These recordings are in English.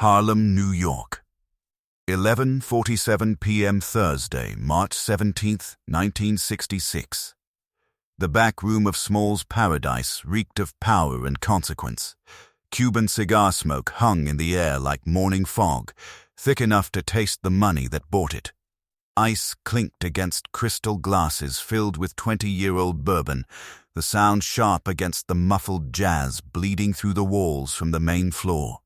Harlem, New York. 11:47 p.m. Thursday, March 17, 1966. The back room of Small's Paradise reeked of power and consequence. Cuban cigar smoke hung in the air like morning fog, thick enough to taste the money that bought it. Ice clinked against crystal glasses filled with 20-year-old bourbon, the sound sharp against the muffled jazz bleeding through the walls from the main floor.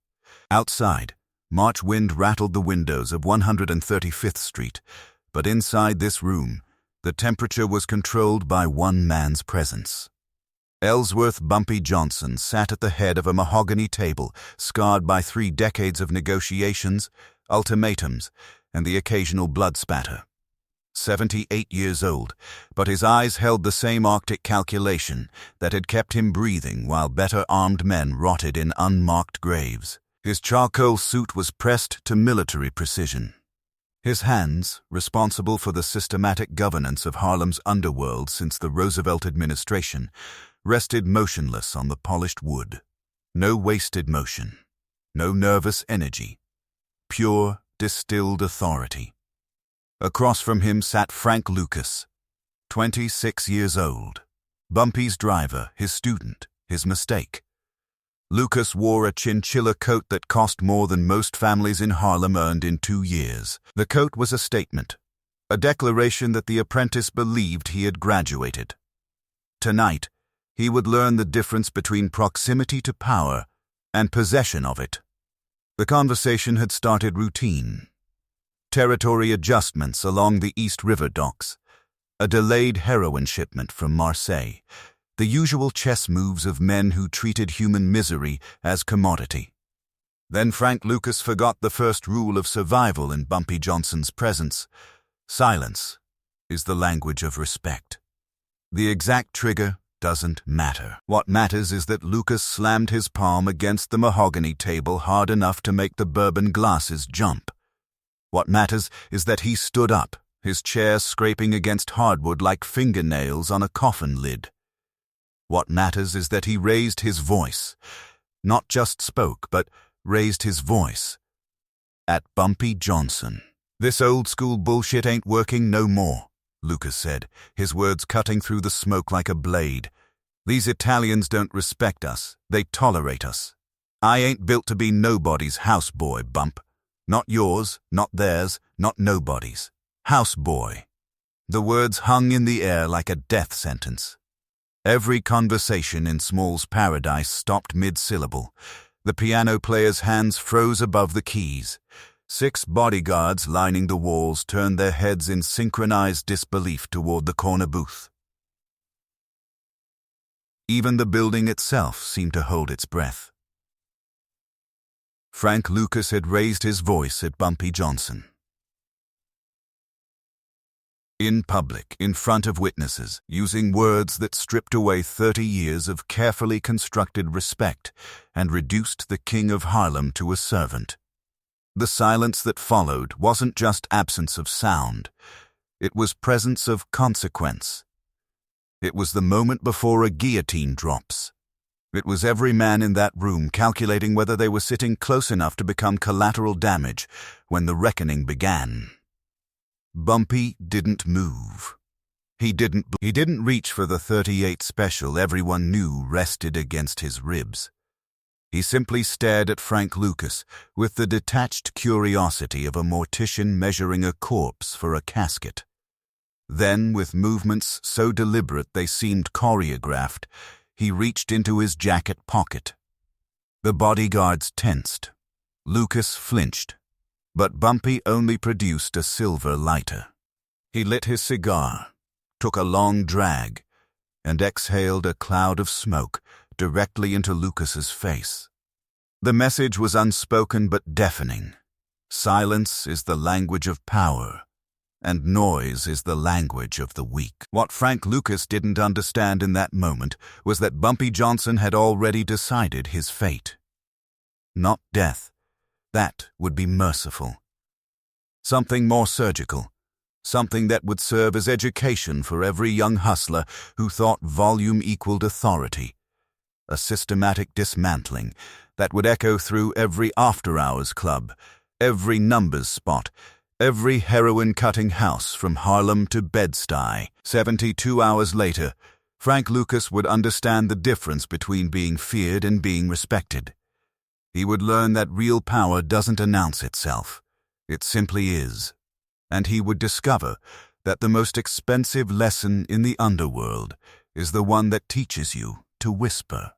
Outside, March wind rattled the windows of 135th Street, but inside this room, the temperature was controlled by one man's presence. Ellsworth Bumpy Johnson sat at the head of a mahogany table scarred by 3 decades of negotiations, ultimatums, and the occasional blood spatter. 78 years old, but his eyes held the same Arctic calculation that had kept him breathing while better-armed men rotted in unmarked graves. His charcoal suit was pressed to military precision. His hands, responsible for the systematic governance of Harlem's underworld since the Roosevelt administration, rested motionless on the polished wood. No wasted motion, no nervous energy, pure, distilled authority. Across from him sat Frank Lucas, 26 years old, Bumpy's driver, his student, his mistake. Lucas wore a chinchilla coat that cost more than most families in Harlem earned in 2 years. The coat was a statement, a declaration that the apprentice believed he had graduated. Tonight, he would learn the difference between proximity to power and possession of it. The conversation had started routine. Territory adjustments along the East River docks, a delayed heroin shipment from Marseille, the usual chess moves of men who treated human misery as commodity. Then Frank Lucas forgot the first rule of survival in Bumpy Johnson's presence. Silence is the language of respect. The exact trigger doesn't matter. What matters is that Lucas slammed his palm against the mahogany table hard enough to make the bourbon glasses jump. What matters is that he stood up, his chair scraping against hardwood like fingernails on a coffin lid. What matters is that he raised his voice, not just spoke, but raised his voice, at Bumpy Johnson. "This old-school bullshit ain't working no more," Lucas said, his words cutting through the smoke like a blade. "These Italians don't respect us, they tolerate us. I ain't built to be nobody's houseboy, Bump. Not yours, not theirs, not nobody's. Houseboy." The words hung in the air like a death sentence. Every conversation in Small's Paradise stopped mid-syllable. The piano player's hands froze above the keys. 6 bodyguards lining the walls turned their heads in synchronized disbelief toward the corner booth. Even the building itself seemed to hold its breath. Frank Lucas had raised his voice at Bumpy Johnson. In public, in front of witnesses, using words that stripped away 30 years of carefully constructed respect and reduced the king of Harlem to a servant. The silence that followed wasn't just absence of sound. It was presence of consequence. It was the moment before a guillotine drops. It was every man in that room calculating whether they were sitting close enough to become collateral damage when the reckoning began. Bumpy didn't move. He didn't reach for the .38 special everyone knew rested against his ribs. He simply stared at Frank Lucas with the detached curiosity of a mortician measuring a corpse for a casket. Then, with movements so deliberate they seemed choreographed, he reached into his jacket pocket. The bodyguards tensed. Lucas flinched, but Bumpy only produced a silver lighter. He lit his cigar, took a long drag, and exhaled a cloud of smoke directly into Lucas's face. The message was unspoken but deafening. Silence is the language of power, and noise is the language of the weak. What Frank Lucas didn't understand in that moment was that Bumpy Johnson had already decided his fate. Not death. That would be merciful. Something more surgical. Something that would serve as education for every young hustler who thought volume equaled authority. A systematic dismantling that would echo through every after-hours club, every numbers spot, every heroin-cutting house from Harlem to Bed-Stuy. 72 hours later, Frank Lucas would understand the difference between being feared and being respected. He would learn that real power doesn't announce itself. It simply is. And he would discover that the most expensive lesson in the underworld is the one that teaches you to whisper.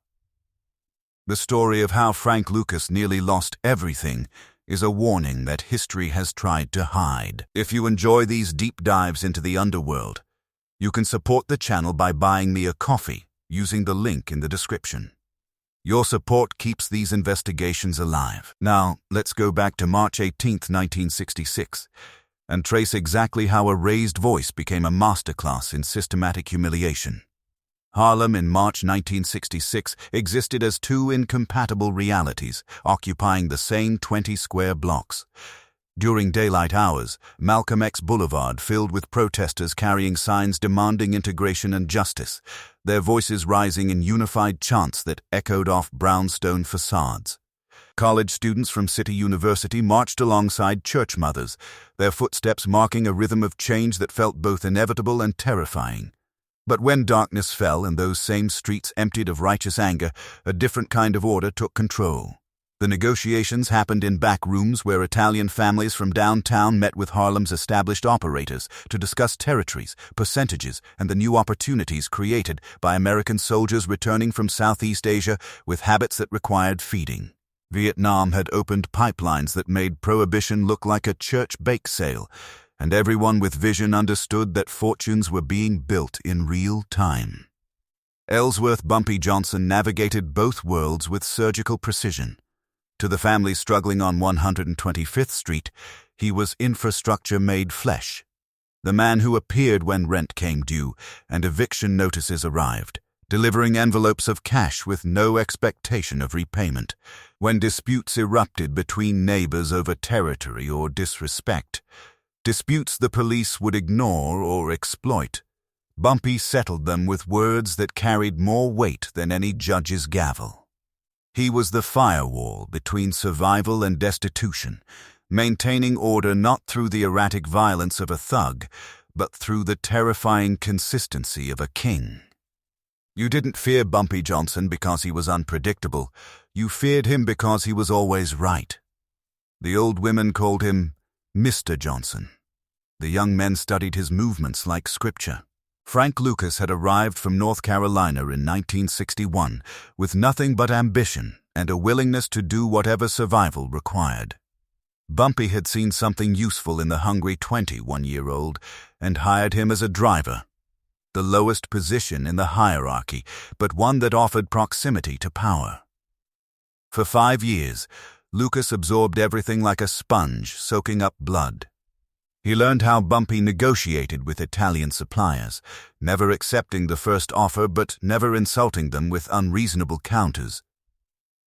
The story of how Frank Lucas nearly lost everything is a warning that history has tried to hide. If you enjoy these deep dives into the underworld, you can support the channel by buying me a coffee using the link in the description. Your support keeps these investigations alive. Now, let's go back to March 18, 1966, and trace exactly how a raised voice became a masterclass in systematic humiliation. Harlem in March 1966 existed as two incompatible realities, occupying the same 20 square blocks. During daylight hours, Malcolm X Boulevard filled with protesters carrying signs demanding integration and justice, their voices rising in unified chants that echoed off brownstone facades. College students from City University marched alongside church mothers, their footsteps marking a rhythm of change that felt both inevitable and terrifying. But when darkness fell and those same streets emptied of righteous anger, a different kind of order took control. The negotiations happened in back rooms where Italian families from downtown met with Harlem's established operators to discuss territories, percentages, and the new opportunities created by American soldiers returning from Southeast Asia with habits that required feeding. Vietnam had opened pipelines that made prohibition look like a church bake sale, and everyone with vision understood that fortunes were being built in real time. Ellsworth Bumpy Johnson navigated both worlds with surgical precision. To the families struggling on 125th Street, he was infrastructure made flesh. The man who appeared when rent came due and eviction notices arrived, delivering envelopes of cash with no expectation of repayment. When disputes erupted between neighbors over territory or disrespect, disputes the police would ignore or exploit, Bumpy settled them with words that carried more weight than any judge's gavel. He was the firewall between survival and destitution, maintaining order not through the erratic violence of a thug, but through the terrifying consistency of a king. You didn't fear Bumpy Johnson because he was unpredictable. You feared him because he was always right. The old women called him Mr. Johnson. The young men studied his movements like scripture. Frank Lucas had arrived from North Carolina in 1961 with nothing but ambition and a willingness to do whatever survival required. Bumpy had seen something useful in the hungry 21-year-old and hired him as a driver, the lowest position in the hierarchy, but one that offered proximity to power. For 5 years, Lucas absorbed everything like a sponge, soaking up blood. He learned how Bumpy negotiated with Italian suppliers, never accepting the first offer but never insulting them with unreasonable counters.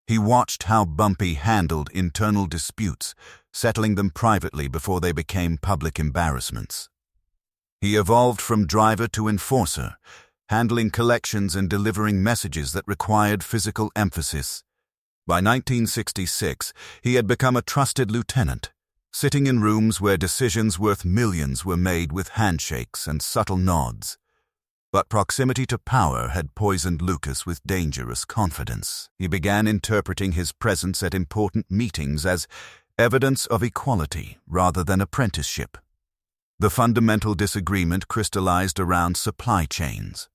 He watched how Bumpy handled internal disputes, settling them privately before they became public embarrassments. He evolved from driver to enforcer, handling collections and delivering messages that required physical emphasis. By 1966, he had become a trusted lieutenant, sitting in rooms where decisions worth millions were made with handshakes and subtle nods. But proximity to power had poisoned Lucas with dangerous confidence. He began interpreting his presence at important meetings as evidence of equality rather than apprenticeship. The fundamental disagreement crystallized around supply chains.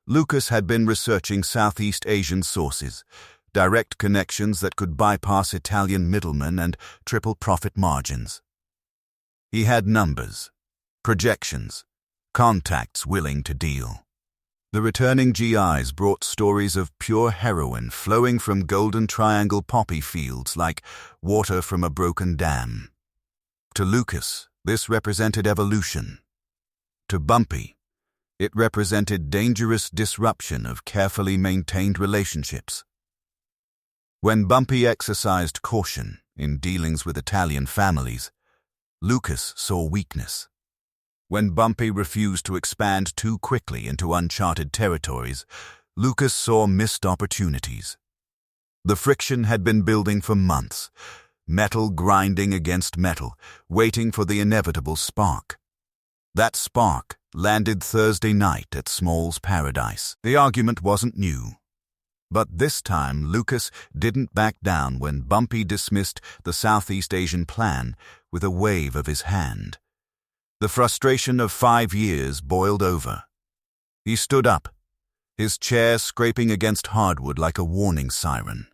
Lucas had been researching Southeast Asian sources, direct connections that could bypass Italian middlemen and triple profit margins. He had numbers, projections, contacts willing to deal. The returning GIs brought stories of pure heroin flowing from Golden Triangle poppy fields like water from a broken dam. To Lucas, this represented evolution. To Bumpy, it represented dangerous disruption of carefully maintained relationships. When Bumpy exercised caution in dealings with Italian families, Lucas saw weakness. When Bumpy refused to expand too quickly into uncharted territories, Lucas saw missed opportunities. The friction had been building for months, metal grinding against metal, waiting for the inevitable spark. That spark landed Thursday night at Small's Paradise. The argument wasn't new. But this time, Lucas didn't back down when Bumpy dismissed the Southeast Asian plan with a wave of his hand. The frustration of 5 years boiled over. He stood up, his chair scraping against hardwood like a warning siren.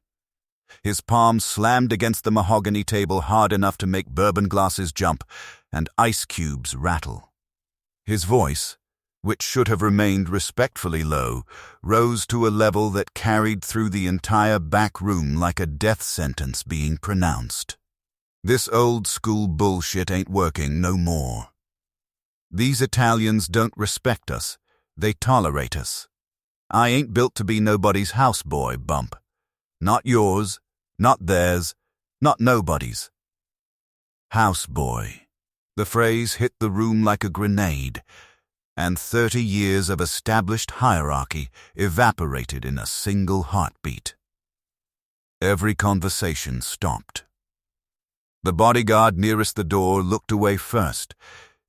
His palm slammed against the mahogany table hard enough to make bourbon glasses jump and ice cubes rattle. His voice, which should have remained respectfully low, rose to a level that carried through the entire back room like a death sentence being pronounced. This old-school bullshit ain't working no more. These Italians don't respect us. They tolerate us. I ain't built to be nobody's houseboy, Bump. Not yours, not theirs, not nobody's. Houseboy. The phrase hit the room like a grenade, and 30 years of established hierarchy evaporated in a single heartbeat. Every conversation stopped. The bodyguard nearest the door looked away first,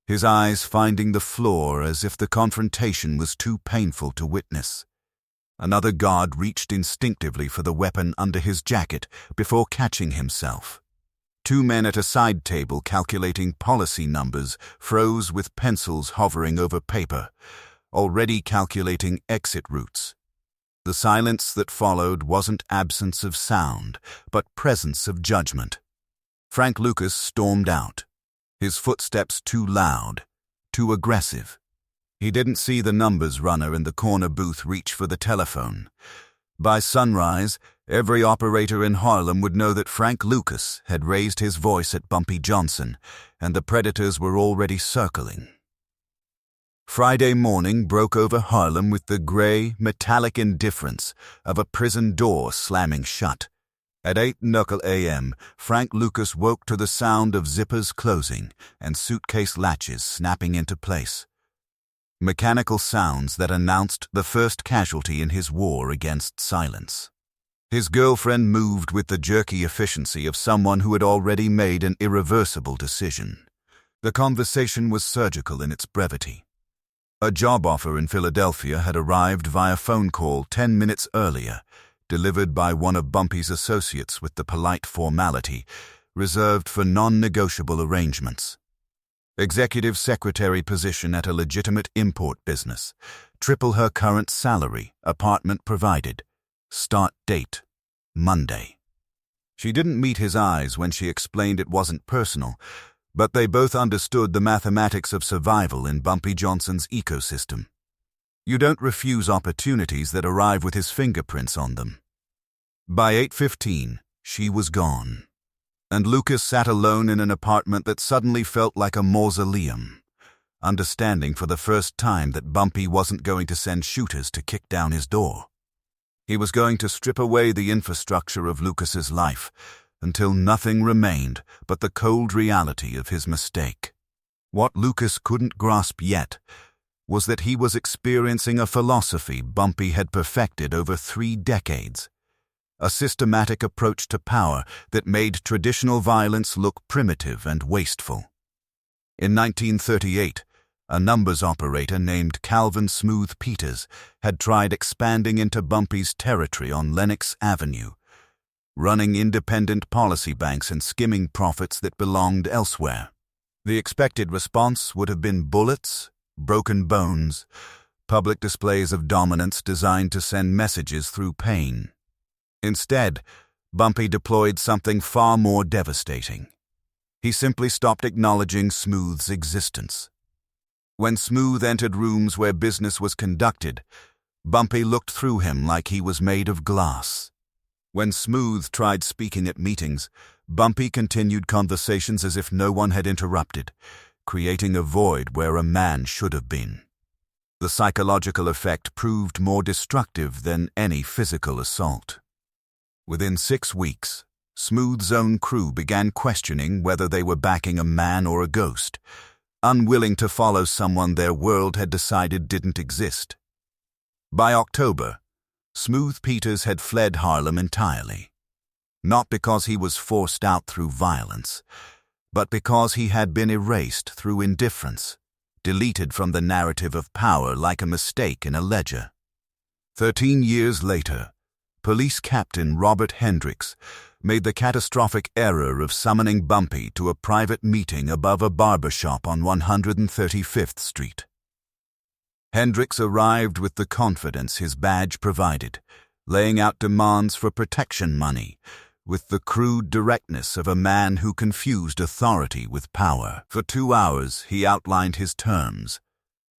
his eyes finding the floor as if the confrontation was too painful to witness. Another guard reached instinctively for the weapon under his jacket before catching himself. 2 men at a side table calculating policy numbers froze with pencils hovering over paper, already calculating exit routes. The silence that followed wasn't absence of sound, but presence of judgment. Frank Lucas stormed out, his footsteps too loud, too aggressive. He didn't see the numbers runner in the corner booth reach for the telephone. By sunrise, every operator in Harlem would know that Frank Lucas had raised his voice at Bumpy Johnson, and the predators were already circling. Friday morning broke over Harlem with the gray, metallic indifference of a prison door slamming shut. At 8:00 a.m., Frank Lucas woke to the sound of zippers closing and suitcase latches snapping into place. Mechanical sounds that announced the first casualty in his war against silence. His girlfriend moved with the jerky efficiency of someone who had already made an irreversible decision. The conversation was surgical in its brevity. A job offer in Philadelphia had arrived via phone call 10 minutes earlier, delivered by one of Bumpy's associates with the polite formality reserved for non-negotiable arrangements. Executive secretary position at a legitimate import business, triple her current salary, apartment provided, start date, Monday. She didn't meet his eyes when she explained it wasn't personal, but they both understood the mathematics of survival in Bumpy Johnson's ecosystem. You don't refuse opportunities that arrive with his fingerprints on them. By 8:15, she was gone, and Lucas sat alone in an apartment that suddenly felt like a mausoleum, understanding for the first time that Bumpy wasn't going to send shooters to kick down his door. He was going to strip away the infrastructure of Lucas's life until nothing remained but the cold reality of his mistake. What Lucas couldn't grasp yet was that he was experiencing a philosophy Bumpy had perfected over 3 decades. A systematic approach to power that made traditional violence look primitive and wasteful. In 1938, a numbers operator named Calvin Smooth Peters had tried expanding into Bumpy's territory on Lenox Avenue, running independent policy banks and skimming profits that belonged elsewhere. The expected response would have been bullets, broken bones, public displays of dominance designed to send messages through pain. Instead, Bumpy deployed something far more devastating. He simply stopped acknowledging Smooth's existence. When Smooth entered rooms where business was conducted, Bumpy looked through him like he was made of glass. When Smooth tried speaking at meetings, Bumpy continued conversations as if no one had interrupted, creating a void where a man should have been. The psychological effect proved more destructive than any physical assault. Within 6 weeks, Smooth's own crew began questioning whether they were backing a man or a ghost, unwilling to follow someone their world had decided didn't exist. By October, Smooth Peters had fled Harlem entirely. not because he was forced out through violence, but because he had been erased through indifference, deleted from the narrative of power like a mistake in a ledger. 13 years later, Police Captain Robert Hendricks made the catastrophic error of summoning Bumpy to a private meeting above a barber shop on 135th Street. Hendricks arrived with the confidence his badge provided, laying out demands for protection money, with the crude directness of a man who confused authority with power. For 2 hours, he outlined his terms,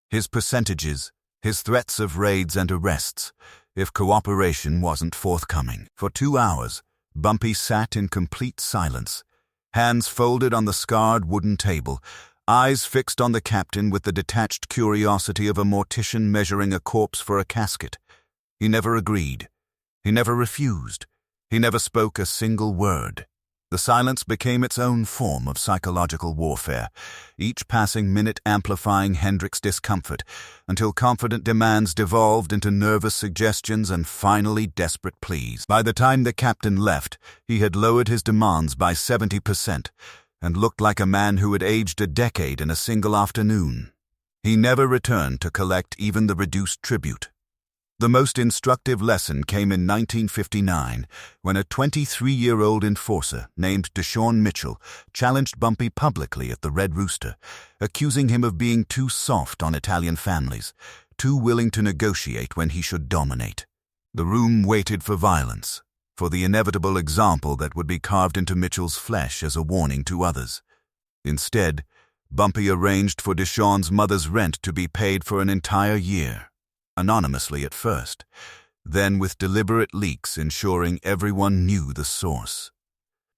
his percentages, his threats of raids and arrests, if cooperation wasn't forthcoming. For 2 hours, Bumpy sat in complete silence, hands folded on the scarred wooden table, eyes fixed on the captain with the detached curiosity of a mortician measuring a corpse for a casket. He never agreed. He never refused. He never spoke a single word. The silence became its own form of psychological warfare, each passing minute amplifying Hendricks' discomfort, until confident demands devolved into nervous suggestions and finally desperate pleas. By the time the captain left, he had lowered his demands by 70% and looked like a man who had aged a decade in a single afternoon. He never returned to collect even the reduced tribute. The most instructive lesson came in 1959, when a 23-year-old enforcer named Deshaun Mitchell challenged Bumpy publicly at the Red Rooster, accusing him of being too soft on Italian families, too willing to negotiate when he should dominate. The room waited for violence, for the inevitable example that would be carved into Mitchell's flesh as a warning to others. Instead, Bumpy arranged for Deshaun's mother's rent to be paid for an entire year. Anonymously at first, then with deliberate leaks ensuring everyone knew the source.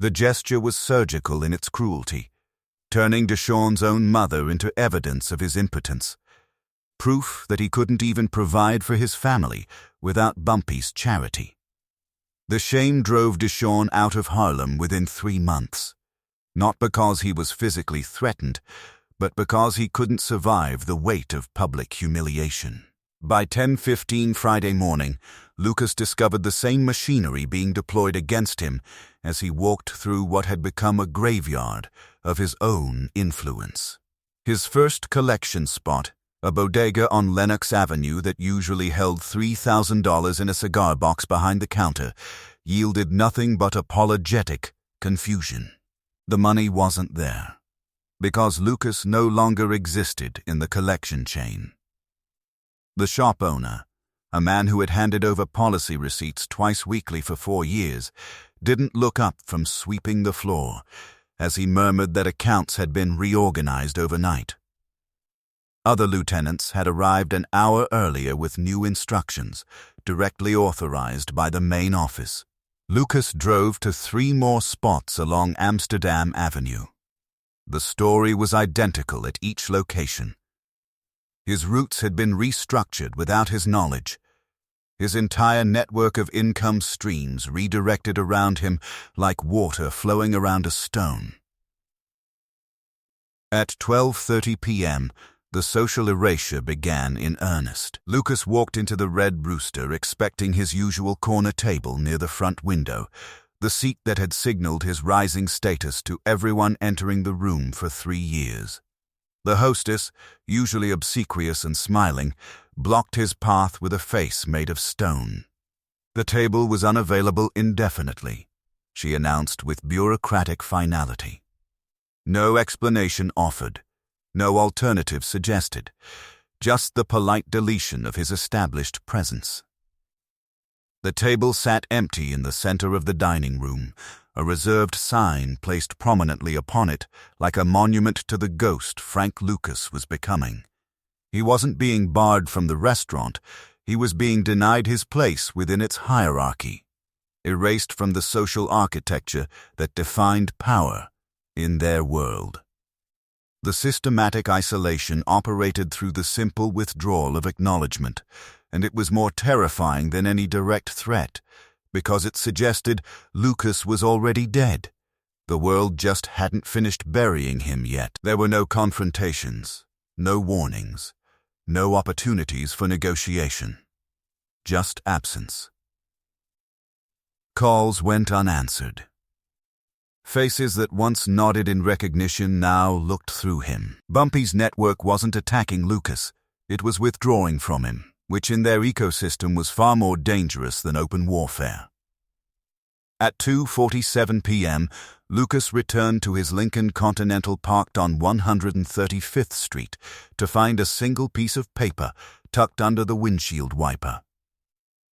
The gesture was surgical in its cruelty, turning Deshaun's own mother into evidence of his impotence, proof that he couldn't even provide for his family without Bumpy's charity. The shame drove Deshaun out of Harlem within 3 months, not because he was physically threatened, but because he couldn't survive the weight of public humiliation. By 10:15 Friday morning, Lucas discovered the same machinery being deployed against him as he walked through what had become a graveyard of his own influence. His first collection spot, a bodega on Lenox Avenue that usually held $3,000 in a cigar box behind the counter, yielded nothing but apologetic confusion. The money wasn't there, because Lucas no longer existed in the collection chain. The shop owner, a man who had handed over policy receipts twice weekly for 4 years, didn't look up from sweeping the floor as he murmured that accounts had been reorganized overnight. Other lieutenants had arrived an hour earlier with new instructions, directly authorized by the main office. Lucas drove to 3 more spots along Amsterdam Avenue. The story was identical at each location. His routes had been restructured without his knowledge, his entire network of income streams redirected around him like water flowing around a stone. At 12:30 p.m., the social erasure began in earnest. Lucas walked into the Red Rooster expecting his usual corner table near the front window, the seat that had signaled his rising status to everyone entering the room for 3 years. The hostess, usually obsequious and smiling, blocked his path with a face made of stone. The table was unavailable indefinitely, she announced with bureaucratic finality. No explanation offered, no alternative suggested, just the polite deletion of his established presence. The table sat empty in the center of the dining room, a reserved sign placed prominently upon it like a monument to the ghost Frank Lucas was becoming. He wasn't being barred from the restaurant, he was being denied his place within its hierarchy, erased from the social architecture that defined power in their world. The systematic isolation operated through the simple withdrawal of acknowledgement, and it was more terrifying than any direct threat, because it suggested Lucas was already dead. The world just hadn't finished burying him yet. There were no confrontations, no warnings, no opportunities for negotiation. Just absence. Calls went unanswered. Faces that once nodded in recognition now looked through him. Bumpy's network wasn't attacking Lucas, it was withdrawing from him, which in their ecosystem was far more dangerous than open warfare. At 2:47 p.m., Lucas returned to his Lincoln Continental parked on 135th Street to find a single piece of paper tucked under the windshield wiper.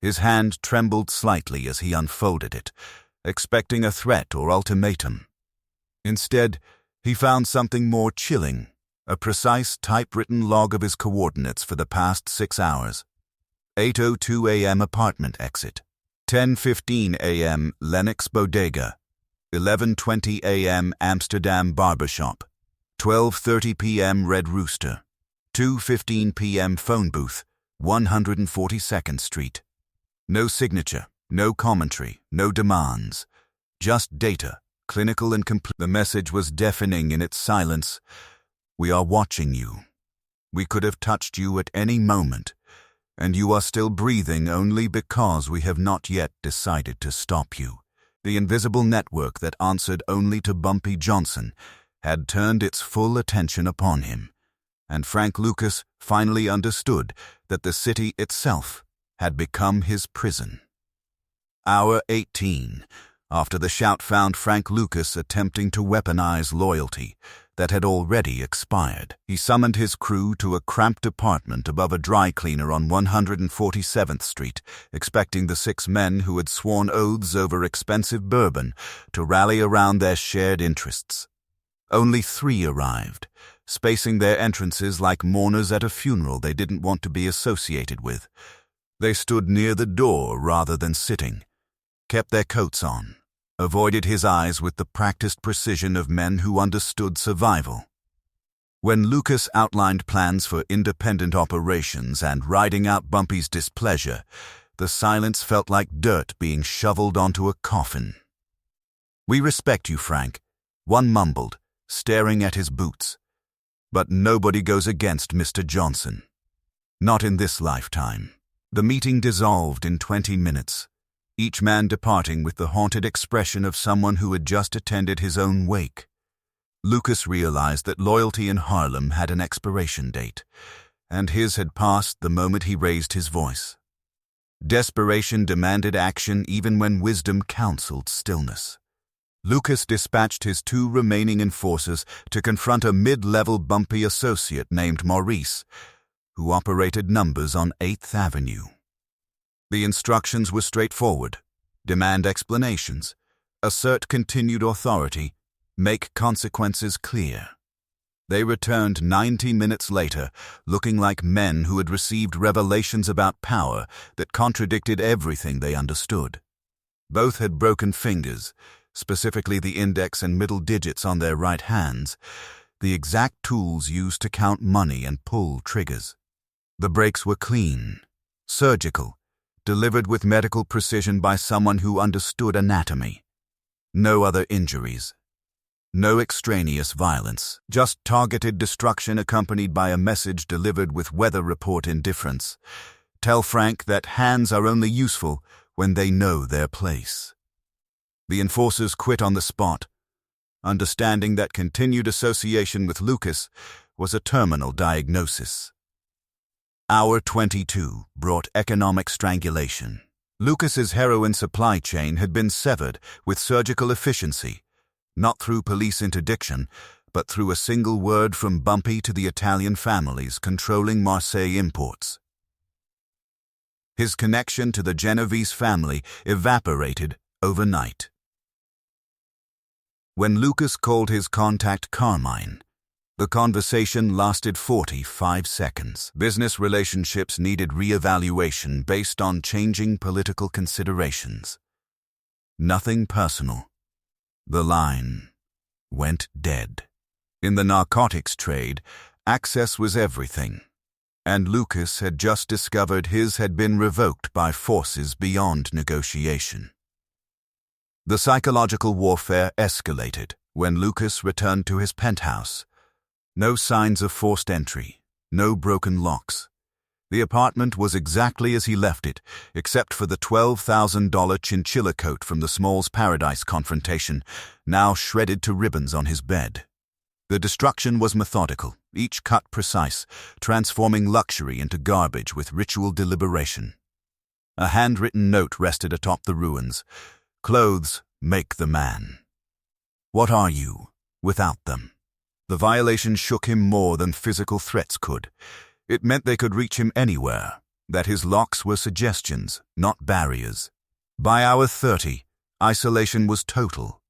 His hand trembled slightly as he unfolded it, expecting a threat or ultimatum. Instead, he found something more chilling, a precise typewritten log of his coordinates for the past 6 hours. 8:02 a.m. apartment exit. 10:15 a.m. Lennox Bodega. 11:20 a.m. Amsterdam Barbershop. 12:30 p.m. Red Rooster. 2:15 p.m. Phone Booth, 142nd Street. No signature, no commentary, no demands. Just data, clinical and complete. The message was deafening in its silence. We are watching you. We could have touched you at any moment, and you are still breathing only because we have not yet decided to stop you. The invisible network that answered only to Bumpy Johnson had turned its full attention upon him, and Frank Lucas finally understood that the city itself had become his prison. Hour 18, after the shout found Frank Lucas attempting to weaponize loyalty that had already expired. He summoned his crew to a cramped apartment above a dry cleaner on 147th Street, expecting the 6 men who had sworn oaths over expensive bourbon to rally around their shared interests. Only 3 arrived, spacing their entrances like mourners at a funeral they didn't want to be associated with. They stood near the door rather than sitting, kept their coats on, avoided his eyes with the practiced precision of men who understood survival. When Lucas outlined plans for independent operations and riding out Bumpy's displeasure, the silence felt like dirt being shoveled onto a coffin. "We respect you, Frank," one mumbled, staring at his boots. "But nobody goes against Mr. Johnson. Not in this lifetime." The meeting dissolved in 20 minutes, each man departing with the haunted expression of someone who had just attended his own wake. Lucas realized that loyalty in Harlem had an expiration date, and his had passed the moment he raised his voice. Desperation demanded action even when wisdom counseled stillness. Lucas dispatched his 2 remaining enforcers to confront a mid-level Bumpy associate named Maurice, who operated numbers on 8th Avenue. The instructions were straightforward: demand explanations, assert continued authority, make consequences clear. They returned 90 minutes later, looking like men who had received revelations about power that contradicted everything they understood. Both had broken fingers, specifically the index and middle digits on their right hands, the exact tools used to count money and pull triggers. The breaks were clean, surgical, delivered with medical precision by someone who understood anatomy. No other injuries. No extraneous violence, just targeted destruction accompanied by a message delivered with weather report indifference. Tell Frank that hands are only useful when they know their place. The enforcers quit on the spot, understanding that continued association with Lucas was a terminal diagnosis. Hour 22 brought economic strangulation. Lucas's heroin supply chain had been severed with surgical efficiency, not through police interdiction, but through a single word from Bumpy to the Italian families controlling Marseille imports. His connection to the Genovese family evaporated overnight. When Lucas called his contact Carmine, the conversation lasted 45 seconds. Business relationships needed re-evaluation based on changing political considerations. Nothing personal. The line went dead. In the narcotics trade, access was everything, and Lucas had just discovered his had been revoked by forces beyond negotiation. The psychological warfare escalated when Lucas returned to his penthouse. No signs of forced entry, no broken locks. The apartment was exactly as he left it, except for the $12,000 chinchilla coat from the Smalls Paradise confrontation, now shredded to ribbons on his bed. The destruction was methodical, each cut precise, transforming luxury into garbage with ritual deliberation. A handwritten note rested atop the ruins. Clothes make the man. What are you without them? The violation shook him more than physical threats could. It meant they could reach him anywhere, that his locks were suggestions, not barriers. By hour 30, isolation was total.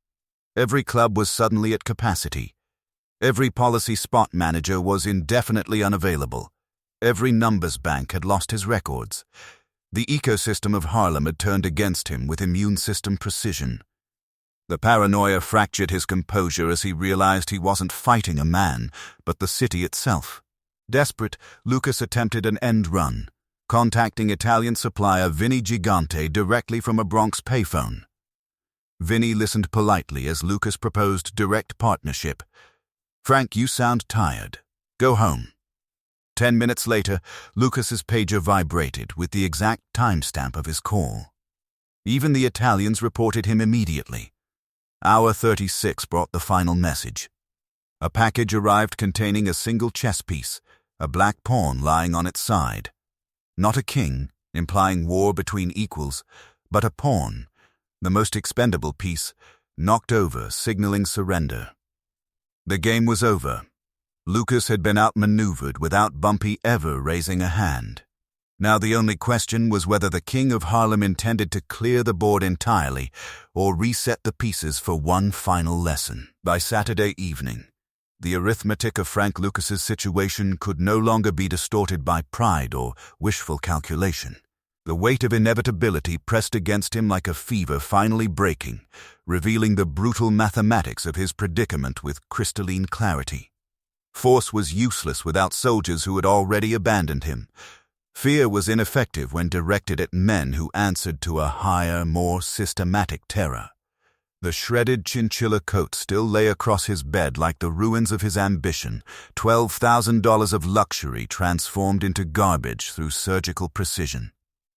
Every club was suddenly at capacity. Every policy spot manager was indefinitely unavailable. Every numbers bank had lost his records. The ecosystem of Harlem had turned against him with immune system precision. The paranoia fractured his composure as he realized he wasn't fighting a man, but the city itself. Desperate, Lucas attempted an end run, contacting Italian supplier Vinny Gigante directly from a Bronx payphone. Vinny listened politely as Lucas proposed direct partnership. "Frank, you sound tired. Go home." 10 minutes later, Lucas's pager vibrated with the exact timestamp of his call. Even the Italians reported him immediately. Hour 36 brought the final message. A package arrived containing a single chess piece, a black pawn lying on its side. Not a king, implying war between equals, but a pawn, the most expendable piece, knocked over, signaling surrender. The game was over. Lucas had been outmaneuvered without Bumpy ever raising a hand. Now the only question was whether the King of Harlem intended to clear the board entirely or reset the pieces for one final lesson. By Saturday evening, the arithmetic of Frank Lucas's situation could no longer be distorted by pride or wishful calculation. The weight of inevitability pressed against him like a fever finally breaking, revealing the brutal mathematics of his predicament with crystalline clarity. Force was useless without soldiers who had already abandoned him. Fear was ineffective when directed at men who answered to a higher, more systematic terror. The shredded chinchilla coat still lay across his bed like the ruins of his ambition, $12,000 of luxury transformed into garbage through surgical precision.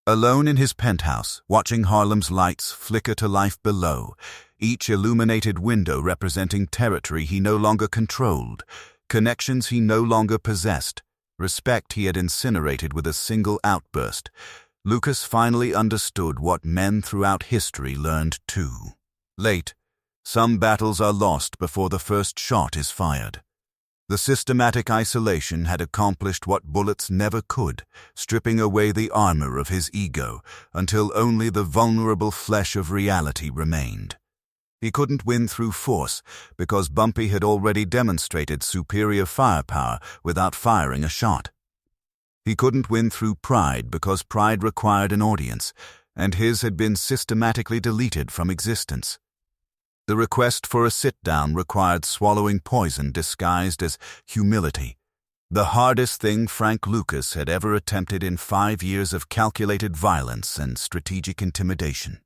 Alone in his penthouse, watching Harlem's lights flicker to life below, each illuminated window representing territory he no longer controlled, connections he no longer possessed, respect he had incinerated with a single outburst, Lucas finally understood what men throughout history learned too. Late, some battles are lost before the first shot is fired. The systematic isolation had accomplished what bullets never could, stripping away the armor of his ego until only the vulnerable flesh of reality remained. He couldn't win through force because Bumpy had already demonstrated superior firepower without firing a shot. He couldn't win through pride because pride required an audience, and his had been systematically deleted from existence. The request for a sit-down required swallowing poison disguised as humility, the hardest thing Frank Lucas had ever attempted in 5 years of calculated violence and strategic intimidation.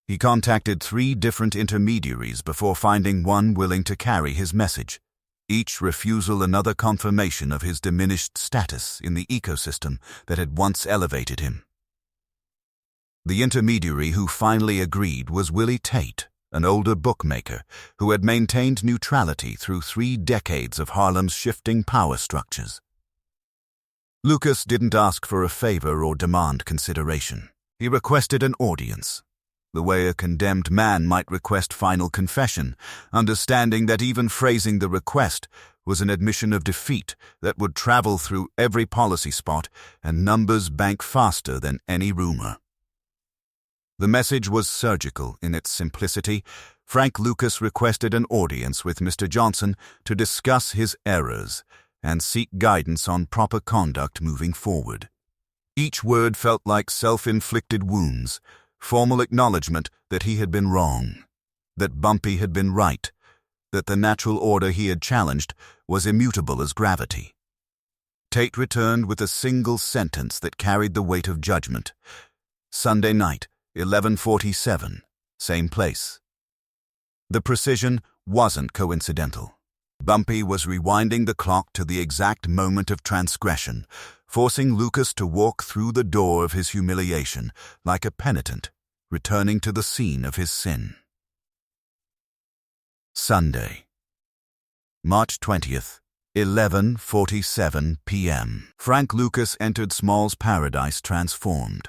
He contacted 3 different intermediaries before finding one willing to carry his message, each refusal another confirmation of his diminished status in the ecosystem that had once elevated him. The intermediary who finally agreed was Willie Tate, an older bookmaker who had maintained neutrality through 3 decades of Harlem's shifting power structures. Lucas didn't ask for a favor or demand consideration. He requested an audience, the way a condemned man might request final confession, understanding that even phrasing the request was an admission of defeat that would travel through every policy spot and numbers bank faster than any rumor. The message was surgical in its simplicity. Frank Lucas requested an audience with Mr. Johnson to discuss his errors and seek guidance on proper conduct moving forward. Each word felt like self-inflicted wounds, formal acknowledgement that he had been wrong, that Bumpy had been right, that the natural order he had challenged was immutable as gravity. Tate returned with a single sentence that carried the weight of judgment. Sunday night, 11:47, same place. The precision wasn't coincidental. Bumpy was rewinding the clock to the exact moment of transgression, forcing Lucas to walk through the door of his humiliation like a penitent, returning to the scene of his sin. Sunday, March 20th, 11:47 p.m. Frank Lucas entered Small's paradise transformed.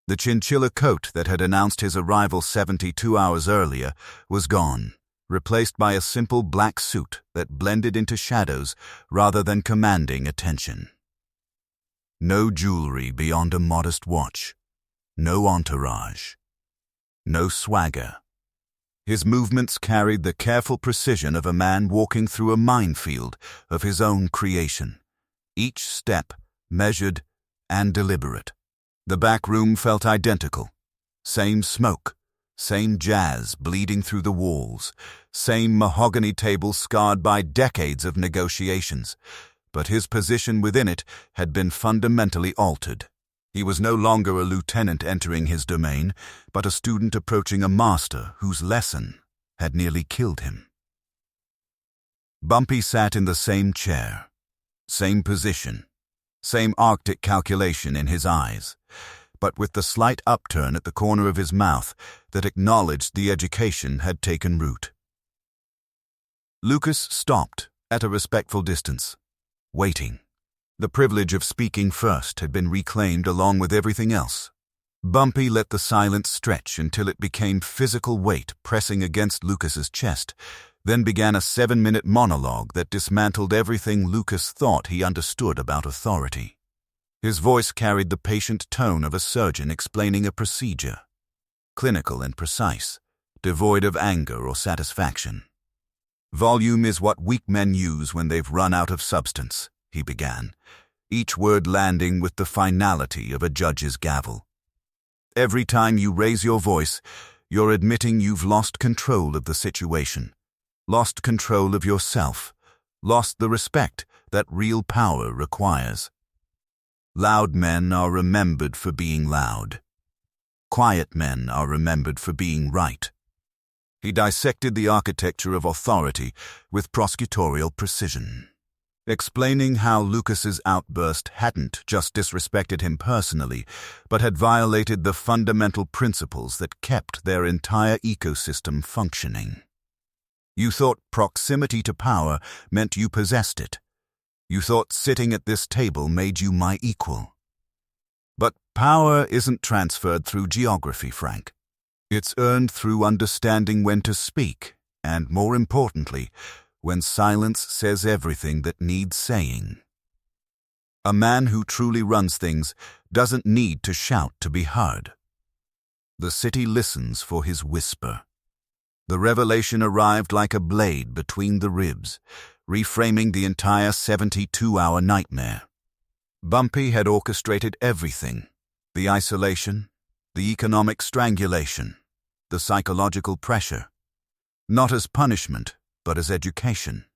The chinchilla coat that had announced his arrival 72 hours earlier was gone, replaced by a simple black suit that blended into shadows rather than commanding attention. No jewelry beyond a modest watch, no entourage, no swagger. His movements carried the careful precision of a man walking through a minefield of his own creation, each step measured and deliberate. The back room felt identical. Same smoke, same jazz bleeding through the walls, same mahogany table scarred by decades of negotiations, but his position within it had been fundamentally altered. He was no longer a lieutenant entering his domain, but a student approaching a master whose lesson had nearly killed him. Bumpy sat in the same chair, same position, same Arctic calculation in his eyes, but with the slight upturn at the corner of his mouth that acknowledged the education had taken root. Lucas stopped at a respectful distance, waiting. The privilege of speaking first had been reclaimed along with everything else. Bumpy let the silence stretch until it became physical weight pressing against Lucas's chest, then began a 7-minute monologue that dismantled everything Lucas thought he understood about authority. His voice carried the patient tone of a surgeon explaining a procedure, clinical and precise, devoid of anger or satisfaction. "Volume is what weak men use when they've run out of substance," he began, each word landing with the finality of a judge's gavel. "Every time you raise your voice, you're admitting you've lost control of the situation, lost control of yourself, lost the respect that real power requires. Loud men are remembered for being loud. Quiet men are remembered for being right." He dissected the architecture of authority with prosecutorial precision, explaining how Lucas's outburst hadn't just disrespected him personally, but had violated the fundamental principles that kept their entire ecosystem functioning. You thought proximity to power meant you possessed it. You thought sitting at this table made you my equal. But power isn't transferred through geography, Frank. It's earned through understanding when to speak, and more importantly, when silence says everything that needs saying. A man who truly runs things doesn't need to shout to be heard. The city listens for his whisper. The revelation arrived like a blade between the ribs, reframing the entire 72-hour nightmare. Bumpy had orchestrated everything: the isolation, the economic strangulation, the psychological pressure. Not as punishment, but as education.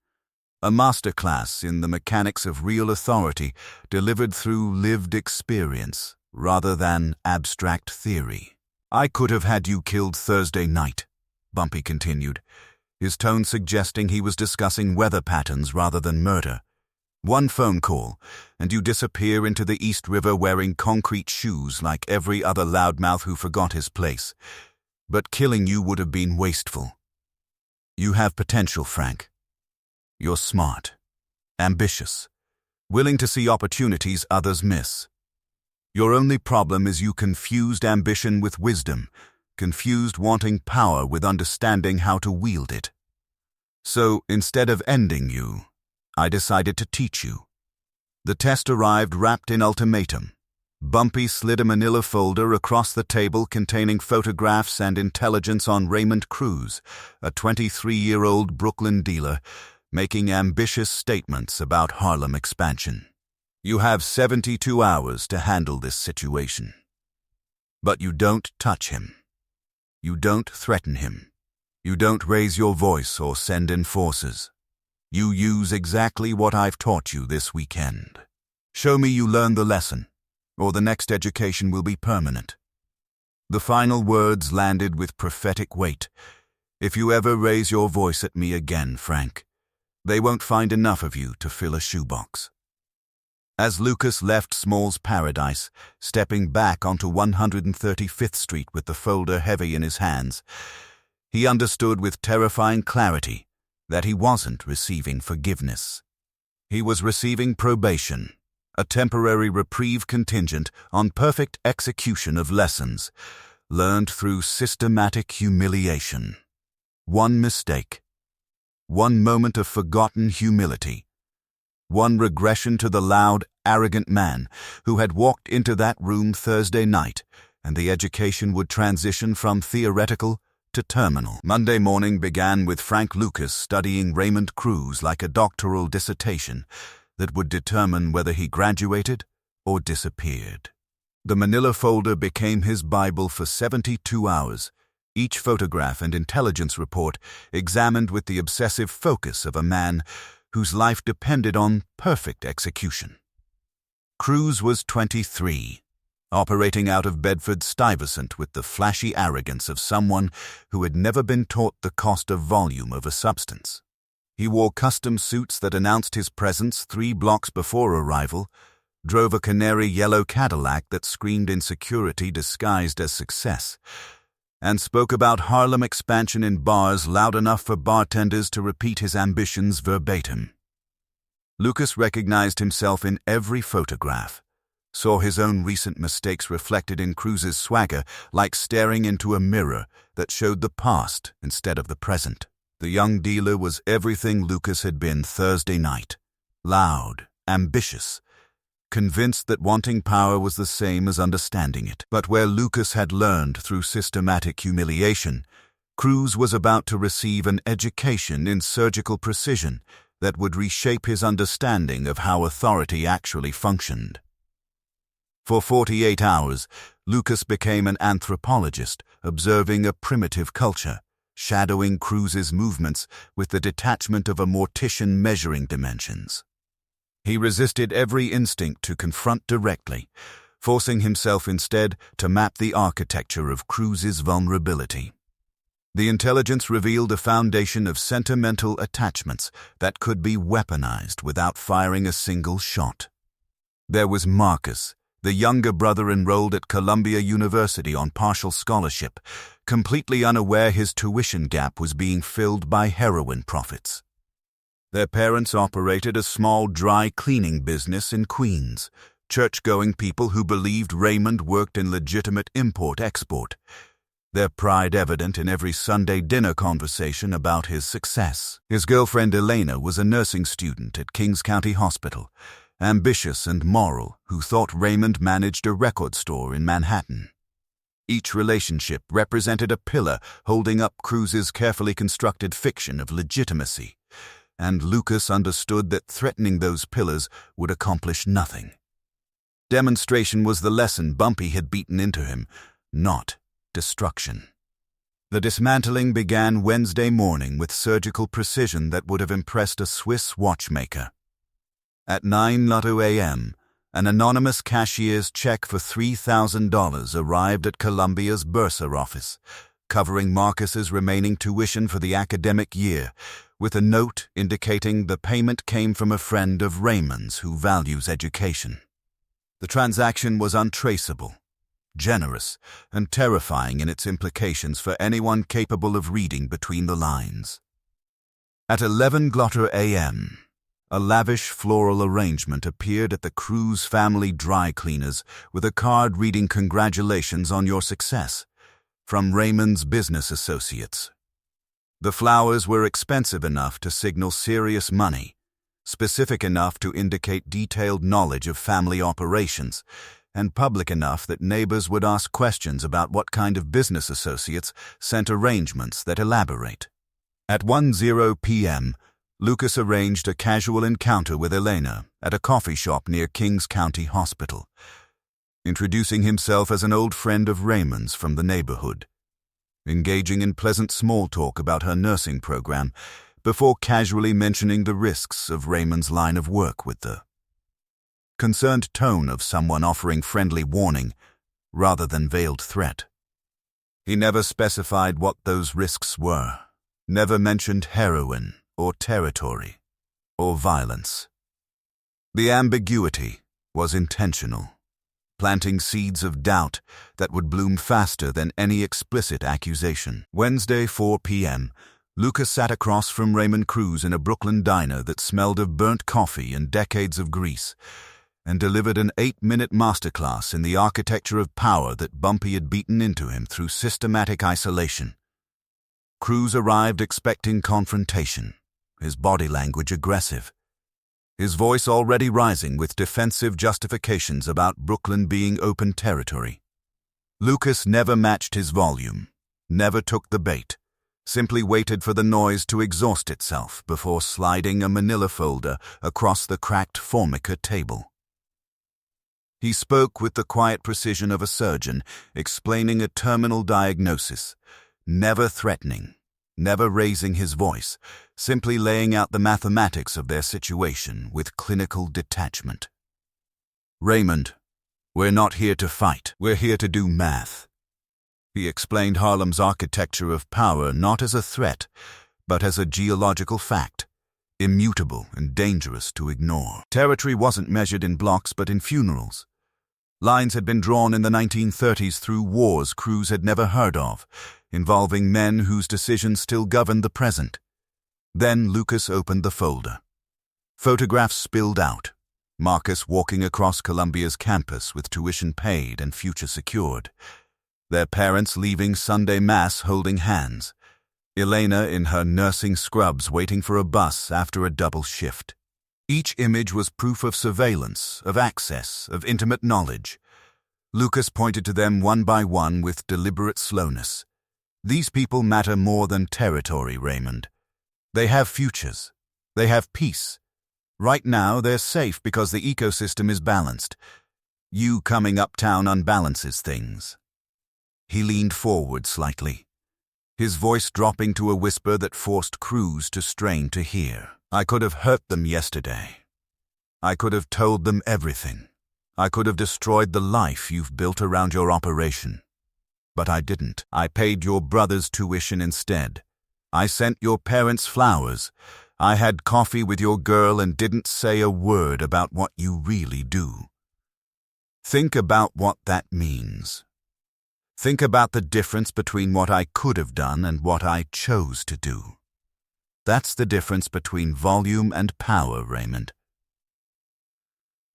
A masterclass in the mechanics of real authority delivered through lived experience rather than abstract theory. "I could have had you killed Thursday night," Bumpy continued, his tone suggesting he was discussing weather patterns rather than murder. "One phone call, and you disappear into the East River wearing concrete shoes like every other loudmouth who forgot his place. But killing you would have been wasteful. You have potential, Frank. You're smart, ambitious, willing to see opportunities others miss. Your only problem is you confused ambition with wisdom, confused wanting power with understanding how to wield it. So, instead of ending you, I decided to teach you." The test arrived wrapped in ultimatum. Bumpy slid a manila folder across the table containing photographs and intelligence on Raymond Cruz, a 23-year-old Brooklyn dealer, making ambitious statements about Harlem expansion. "You have 72 hours to handle this situation. But you don't touch him. You don't threaten him. You don't raise your voice or send in forces. You use exactly what I've taught you this weekend. Show me you learn the lesson, or the next education will be permanent." The final words landed with prophetic weight. "If you ever raise your voice at me again, Frank, they won't find enough of you to fill a shoebox." As Lucas left Small's Paradise, stepping back onto 135th Street with the folder heavy in his hands, he understood with terrifying clarity that he wasn't receiving forgiveness. He was receiving probation, a temporary reprieve contingent on perfect execution of lessons, learned through systematic humiliation. One mistake, one moment of forgotten humility, one regression to the loud, arrogant man who had walked into that room Thursday night, and the education would transition from theoretical to terminal. Monday morning began with Frank Lucas studying Raymond Cruz like a doctoral dissertation that would determine whether he graduated or disappeared. The manila folder became his Bible for 72 hours, each photograph and intelligence report examined with the obsessive focus of a man whose life depended on perfect execution. Cruz was 23, operating out of Bedford-Stuyvesant with the flashy arrogance of someone who had never been taught the cost of volume of a substance. He wore custom suits that announced his presence 3 blocks before arrival, drove a canary yellow Cadillac that screamed insecurity disguised as success, and spoke about Harlem expansion in bars loud enough for bartenders to repeat his ambitions verbatim. Lucas recognized himself in every photograph, saw his own recent mistakes reflected in Cruz's swagger like staring into a mirror that showed the past instead of the present. The young dealer was everything Lucas had been Thursday night: loud, ambitious, convinced that wanting power was the same as understanding it. But where Lucas had learned through systematic humiliation, Cruz was about to receive an education in surgical precision that would reshape his understanding of how authority actually functioned. For 48 hours, Lucas became an anthropologist, observing a primitive culture, shadowing Cruz's movements with the detachment of a mortician measuring dimensions. He resisted every instinct to confront directly, forcing himself instead to map the architecture of Cruz's vulnerability. The intelligence revealed a foundation of sentimental attachments that could be weaponized without firing a single shot. There was Marcus, the younger brother enrolled at Columbia University on partial scholarship, completely unaware his tuition gap was being filled by heroin profits. Their parents operated a small dry cleaning business in Queens, church-going people who believed Raymond worked in legitimate import-export, their pride evident in every Sunday dinner conversation about his success. His girlfriend Elena was a nursing student at Kings County Hospital, ambitious and moral, who thought Raymond managed a record store in Manhattan. Each relationship represented a pillar holding up Cruz's carefully constructed fiction of legitimacy, and Lucas understood that threatening those pillars would accomplish nothing. Demonstration was the lesson Bumpy had beaten into him, not destruction. The dismantling began Wednesday morning with surgical precision that would have impressed a Swiss watchmaker. At 9:00 a.m., an anonymous cashier's check for $3,000 arrived at Columbia's bursar office, covering Marcus's remaining tuition for the academic year, with a note indicating the payment came from a friend of Raymond's who values education. The transaction was untraceable, generous, and terrifying in its implications for anyone capable of reading between the lines. At 11:00 a.m., a lavish floral arrangement appeared at the Cruz family dry cleaners with a card reading "Congratulations on your success" from Raymond's business associates. The flowers were expensive enough to signal serious money, specific enough to indicate detailed knowledge of family operations, and public enough that neighbors would ask questions about what kind of business associates sent arrangements that elaborate. At 1:00 p.m., Lucas arranged a casual encounter with Elena at a coffee shop near Kings County Hospital, introducing himself as an old friend of Raymond's from the neighborhood, engaging in pleasant small talk about her nursing program before casually mentioning the risks of Raymond's line of work with the concerned tone of someone offering friendly warning rather than veiled threat. He never specified what those risks were, never mentioned heroin or territory or violence. The ambiguity, was intentional, planting seeds of doubt that would bloom faster than any explicit accusation. Wednesday, 4 p.m., Lucas sat across from Raymond Cruz in a Brooklyn diner that smelled of burnt coffee and decades of grease, and delivered an 8-minute masterclass in the architecture of power that Bumpy had beaten into him through systematic isolation. Cruz arrived expecting confrontation, his body language aggressive, his voice already rising with defensive justifications about Brooklyn being open territory. Lucas never matched his volume, never took the bait, simply waited for the noise to exhaust itself before sliding a manila folder across the cracked formica table. He spoke with the quiet precision of a surgeon explaining a terminal diagnosis, never threatening, never raising his voice, simply laying out the mathematics of their situation with clinical detachment. "Raymond, we're not here to fight, we're here to do math." He explained Harlem's architecture of power not as a threat, but as a geological fact, immutable and dangerous to ignore. Territory wasn't measured in blocks but in funerals. Lines had been drawn in the 1930s through wars Cruz had never heard of, involving men whose decisions still governed the present. Then Lucas opened the folder. Photographs spilled out. Marcus walking across Columbia's campus with tuition paid and future secured. Their parents leaving Sunday Mass holding hands. Elena in her nursing scrubs waiting for a bus after a double shift. Each image was proof of surveillance, of access, of intimate knowledge. Lucas pointed to them one by one with deliberate slowness. "These people matter more than territory, Raymond. They have futures. They have peace. Right now, they're safe because the ecosystem is balanced. You coming uptown unbalances things." He leaned forward slightly, his voice dropping to a whisper that forced Cruz to strain to hear. "I could have hurt them yesterday. I could have told them everything. I could have destroyed the life you've built around your operation. But I didn't. I paid your brother's tuition instead. I sent your parents flowers. I had coffee with your girl and didn't say a word about what you really do. Think about what that means. Think about the difference between what I could have done and what I chose to do. That's the difference between volume and power, Raymond.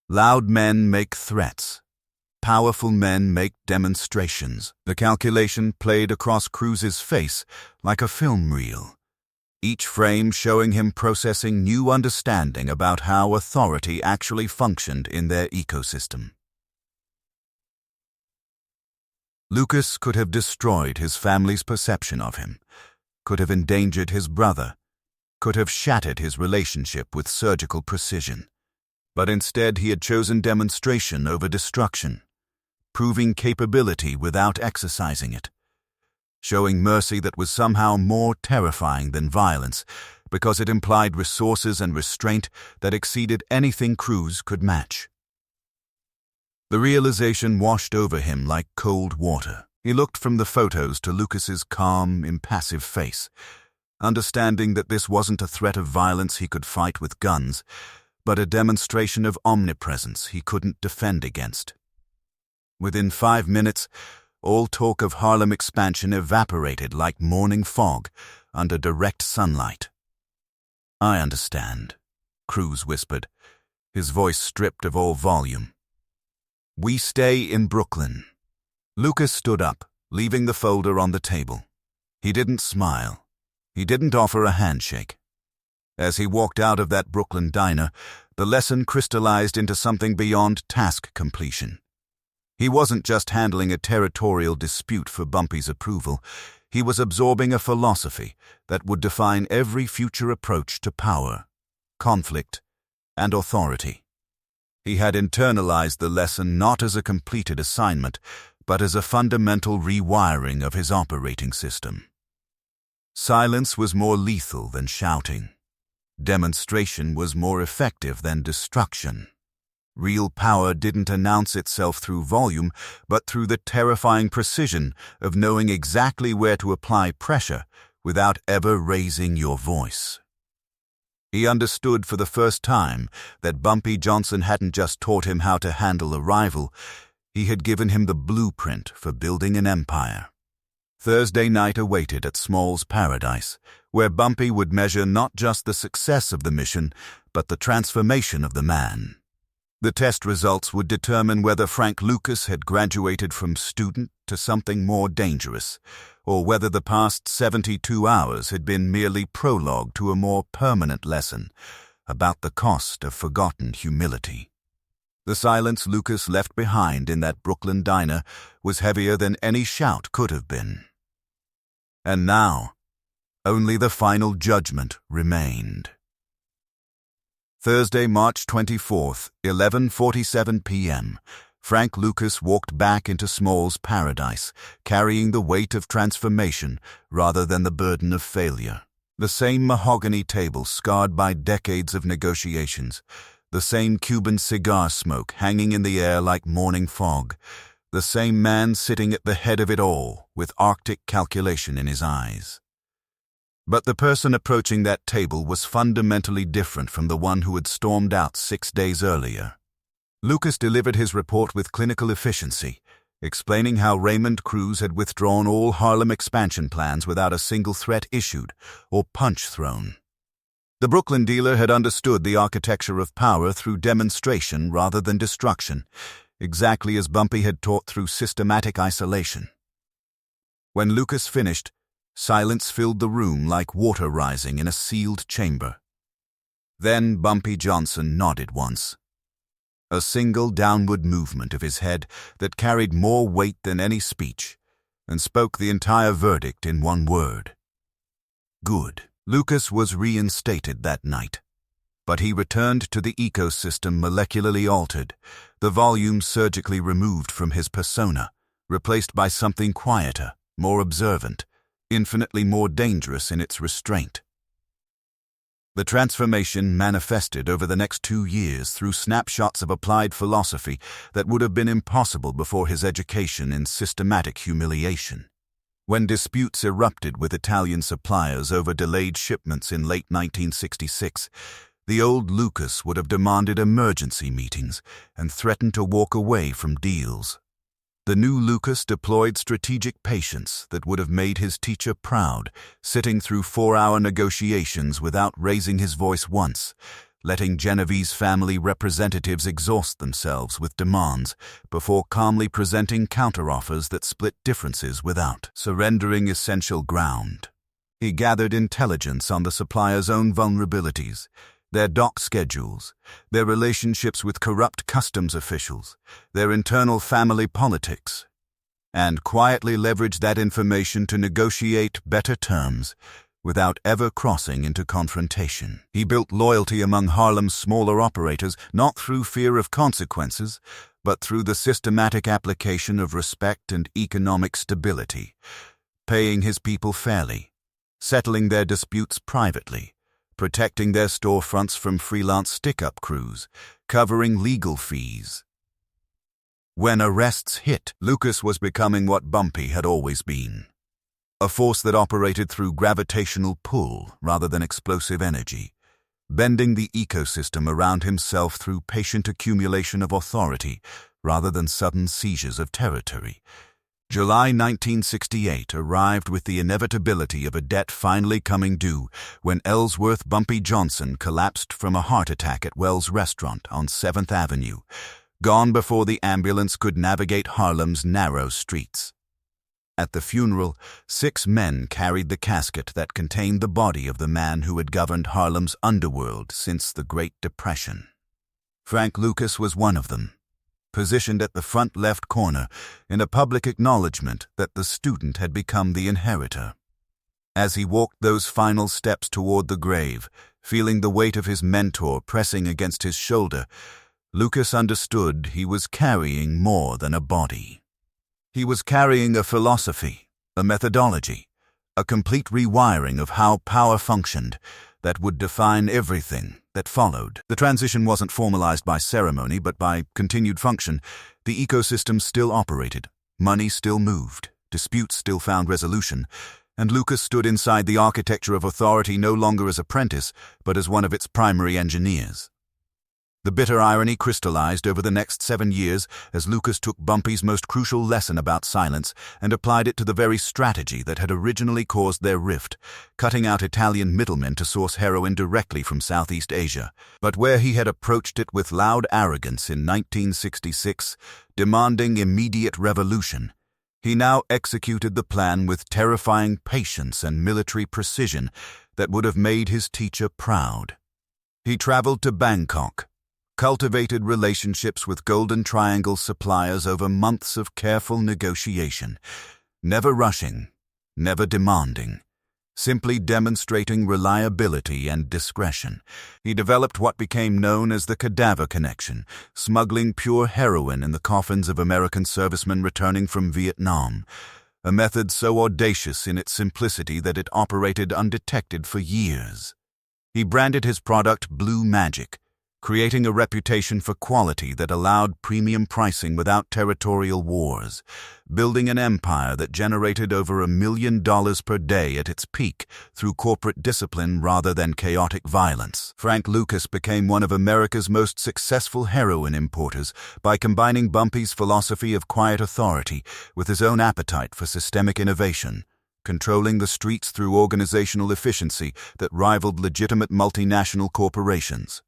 Loud men make threats. Powerful men make demonstrations." The calculation played across Cruz's face like a film reel, each frame showing him processing new understanding about how authority actually functioned in their ecosystem. Lucas could have destroyed his family's perception of him, could have endangered his brother, could have shattered his relationship with surgical precision. But instead he had chosen demonstration over destruction, proving capability without exercising it, showing mercy that was somehow more terrifying than violence because it implied resources and restraint that exceeded anything Cruz could match. The realization washed over him like cold water. He looked from the photos to Lucas's calm, impassive face, understanding that this wasn't a threat of violence he could fight with guns, but a demonstration of omnipresence he couldn't defend against. Within 5 minutes, all talk of Harlem expansion evaporated like morning fog under direct sunlight. "I understand," Cruz whispered, his voice stripped of all volume. "We stay in Brooklyn." Lucas stood up, leaving the folder on the table. He didn't smile. He didn't offer a handshake. As he walked out of that Brooklyn diner, the lesson crystallized into something beyond task completion. He wasn't just handling a territorial dispute for Bumpy's approval. He was absorbing a philosophy that would define every future approach to power, conflict, and authority. He had internalized the lesson not as a completed assignment, but as a fundamental rewiring of his operating system. Silence was more lethal than shouting. Demonstration was more effective than destruction. Real power didn't announce itself through volume, but through the terrifying precision of knowing exactly where to apply pressure without ever raising your voice. He understood for the first time that Bumpy Johnson hadn't just taught him how to handle a rival, he had given him the blueprint for building an empire. Thursday night awaited at Small's Paradise, where Bumpy would measure not just the success of the mission, but the transformation of the man. The test results would determine whether Frank Lucas had graduated from student to something more dangerous, or whether the past 72 hours had been merely prologue to a more permanent lesson about the cost of forgotten humility. The silence Lucas left behind in that Brooklyn diner was heavier than any shout could have been. And now, only the final judgment remained. Thursday, March 24th, 11:47 p.m., Frank Lucas walked back into Small's Paradise, carrying the weight of transformation rather than the burden of failure. The same mahogany table scarred by decades of negotiations, the same Cuban cigar smoke hanging in the air like morning fog, the same man sitting at the head of it all with Arctic calculation in his eyes. But the person approaching that table was fundamentally different from the one who had stormed out 6 days earlier. Lucas delivered his report with clinical efficiency, explaining how Raymond Cruz had withdrawn all Harlem expansion plans without a single threat issued or punch thrown. The Brooklyn dealer had understood the architecture of power through demonstration rather than destruction, exactly as Bumpy had taught through systematic isolation. When Lucas finished, silence filled the room like water rising in a sealed chamber. Then Bumpy Johnson nodded once. A single downward movement of his head that carried more weight than any speech, and spoke the entire verdict in one word. Good. Lucas was reinstated that night, but he returned to the ecosystem molecularly altered, the volume surgically removed from his persona, replaced by something quieter, more observant, infinitely more dangerous in its restraint. The transformation manifested over the next 2 years through snapshots of applied philosophy that would have been impossible before his education in systematic humiliation. When disputes erupted with Italian suppliers over delayed shipments in late 1966, the old Lucas would have demanded emergency meetings and threatened to walk away from deals. The new Lucas deployed strategic patience that would have made his teacher proud, sitting through 4-hour negotiations without raising his voice once, letting Genevieve's family representatives exhaust themselves with demands before calmly presenting counteroffers that split differences without surrendering essential ground. He gathered intelligence on the supplier's own vulnerabilities, their dock schedules, their relationships with corrupt customs officials, their internal family politics, and quietly leveraged that information to negotiate better terms without ever crossing into confrontation. He built loyalty among Harlem's smaller operators not through fear of consequences, but through the systematic application of respect and economic stability, paying his people fairly, settling their disputes privately, protecting their storefronts from freelance stick-up crews, covering legal fees. When arrests hit, Lucas was becoming what Bumpy had always been. A force that operated through gravitational pull rather than explosive energy, bending the ecosystem around himself through patient accumulation of authority rather than sudden seizures of territory. July 1968 arrived with the inevitability of a debt finally coming due when Ellsworth Bumpy Johnson collapsed from a heart attack at Wells Restaurant on 7th Avenue, gone before the ambulance could navigate Harlem's narrow streets. At the funeral, 6 men carried the casket that contained the body of the man who had governed Harlem's underworld since the Great Depression. Frank Lucas was one of them, positioned at the front left corner in a public acknowledgement that the student had become the inheritor. As he walked those final steps toward the grave, feeling the weight of his mentor pressing against his shoulder, Lucas understood he was carrying more than a body. He was carrying a philosophy, a methodology, a complete rewiring of how power functioned that would define everything that followed. The transition wasn't formalized by ceremony, but by continued function. The ecosystem still operated, money still moved, disputes still found resolution, and Lucas stood inside the architecture of authority no longer as apprentice, but as one of its primary engineers. The bitter irony crystallized over the next 7 years as Lucas took Bumpy's most crucial lesson about silence and applied it to the very strategy that had originally caused their rift, cutting out Italian middlemen to source heroin directly from Southeast Asia. But where he had approached it with loud arrogance in 1966, demanding immediate revolution, he now executed the plan with terrifying patience and military precision that would have made his teacher proud. He traveled to Bangkok, cultivated relationships with Golden Triangle suppliers over months of careful negotiation, never rushing, never demanding, simply demonstrating reliability and discretion. He developed what became known as the cadaver connection, smuggling pure heroin in the coffins of American servicemen returning from Vietnam, a method so audacious in its simplicity that it operated undetected for years. He branded his product Blue Magic, creating a reputation for quality that allowed premium pricing without territorial wars, building an empire that generated over $1 million per day at its peak through corporate discipline rather than chaotic violence. Frank Lucas became one of America's most successful heroin importers by combining Bumpy's philosophy of quiet authority with his own appetite for systemic innovation, controlling the streets through organizational efficiency that rivaled legitimate multinational corporations.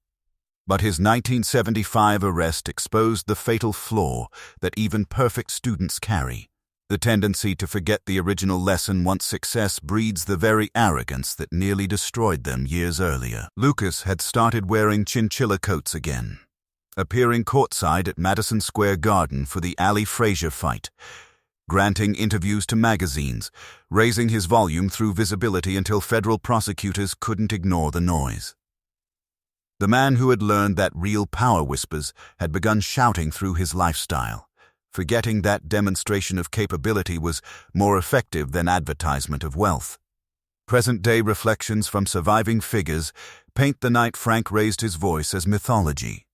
But his 1975 arrest exposed the fatal flaw that even perfect students carry, the tendency to forget the original lesson once success breeds the very arrogance that nearly destroyed them years earlier. Lucas had started wearing chinchilla coats again, appearing courtside at Madison Square Garden for the Ali Frazier fight, granting interviews to magazines, raising his volume through visibility until federal prosecutors couldn't ignore the noise. The man who had learned that real power whispers had begun shouting through his lifestyle, forgetting that demonstration of capability was more effective than advertisement of wealth. Present-day reflections from surviving figures paint the night Frank raised his voice as mythology,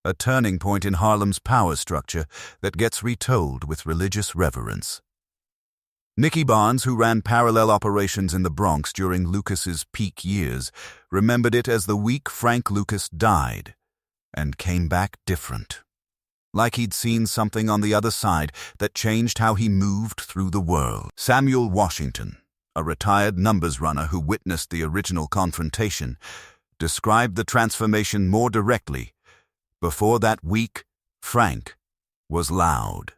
a turning point in Harlem's power structure that gets retold with religious reverence. Nicky Barnes, who ran parallel operations in the Bronx during Lucas's peak years, remembered it as the week Frank Lucas died and came back different. Like he'd seen something on the other side that changed how he moved through the world. Samuel Washington, a retired numbers runner who witnessed the original confrontation, described the transformation more directly. Before that week, Frank was loud.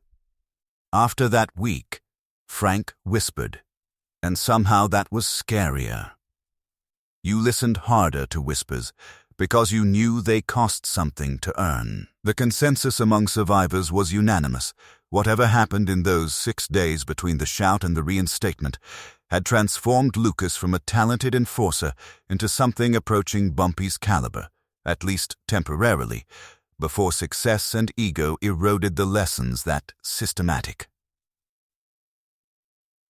After that week, Frank whispered, and somehow that was scarier. You listened harder to whispers because you knew they cost something to earn. The consensus among survivors was unanimous. Whatever happened in those 6 days between the shout and the reinstatement had transformed Lucas from a talented enforcer into something approaching Bumpy's caliber, at least temporarily, before success and ego eroded the lessons that systematic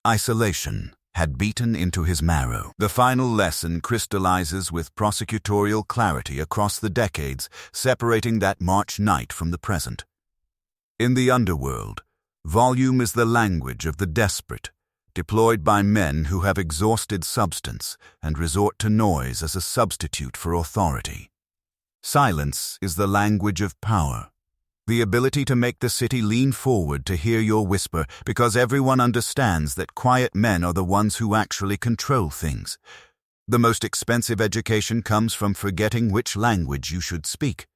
isolation had beaten into his marrow. The final lesson crystallizes with prosecutorial clarity across the decades, separating that March night from the present. In the Underworld, volume is the language of the desperate, deployed by men who have exhausted substance and resort to noise as a substitute for authority. Silence is the language of power, the ability to make the city lean forward to hear your whisper because everyone understands that quiet men are the ones who actually control things. The most expensive education comes from forgetting which language you should speak,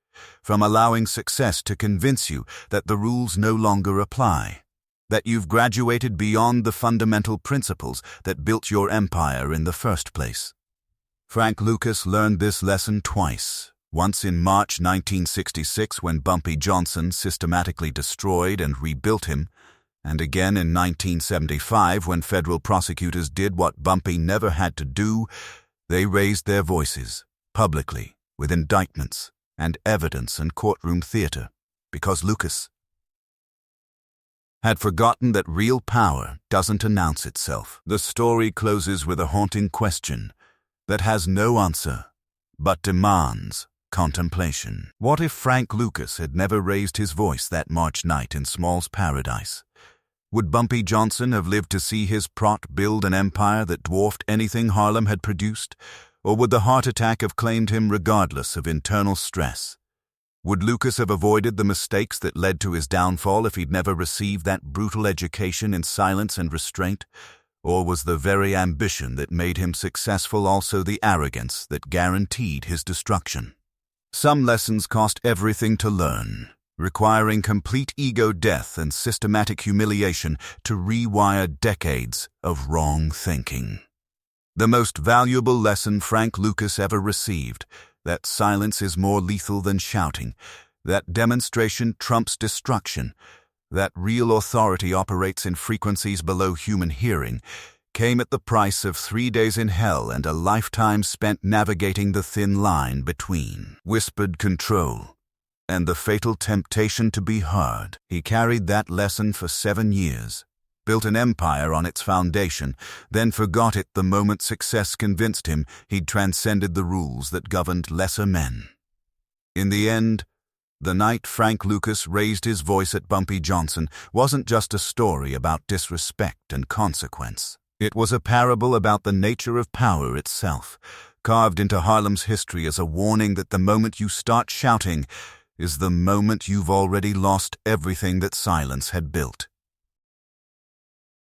from allowing success to convince you that the rules no longer apply, that you've graduated beyond the fundamental principles that built your empire in the first place. Frank Lucas learned this lesson twice. Once in March 1966 when Bumpy Johnson systematically destroyed and rebuilt him, and again in 1975 when federal prosecutors did what Bumpy never had to do. They raised their voices, publicly, with indictments and evidence and courtroom theater, because Lucas had forgotten that real power doesn't announce itself. The story closes with a haunting question that has no answer, but demands contemplation. What if Frank Lucas had never raised his voice that March night in Small's paradise? Would Bumpy Johnson have lived to see his prot build an empire that dwarfed anything Harlem had produced? Or would the heart attack have claimed him regardless of internal stress? Would Lucas have avoided the mistakes that led to his downfall if he'd never received that brutal education in silence and restraint? Or was the very ambition that made him successful also the arrogance that guaranteed his destruction? Some lessons cost everything to learn, requiring complete ego death and systematic humiliation to rewire decades of wrong thinking. The most valuable lesson Frank Lucas ever received, that silence is more lethal than shouting, that demonstration trumps destruction, that real authority operates in frequencies below human hearing, came at the price of 3 days in hell and a lifetime spent navigating the thin line between whispered control and the fatal temptation to be heard. He carried that lesson for 7 years, built an empire on its foundation, then forgot it the moment success convinced him he'd transcended the rules that governed lesser men. In the end, the night Frank Lucas raised his voice at Bumpy Johnson wasn't just a story about disrespect and consequence. It was a parable about the nature of power itself, carved into Harlem's history as a warning that the moment you start shouting is the moment you've already lost everything that silence had built.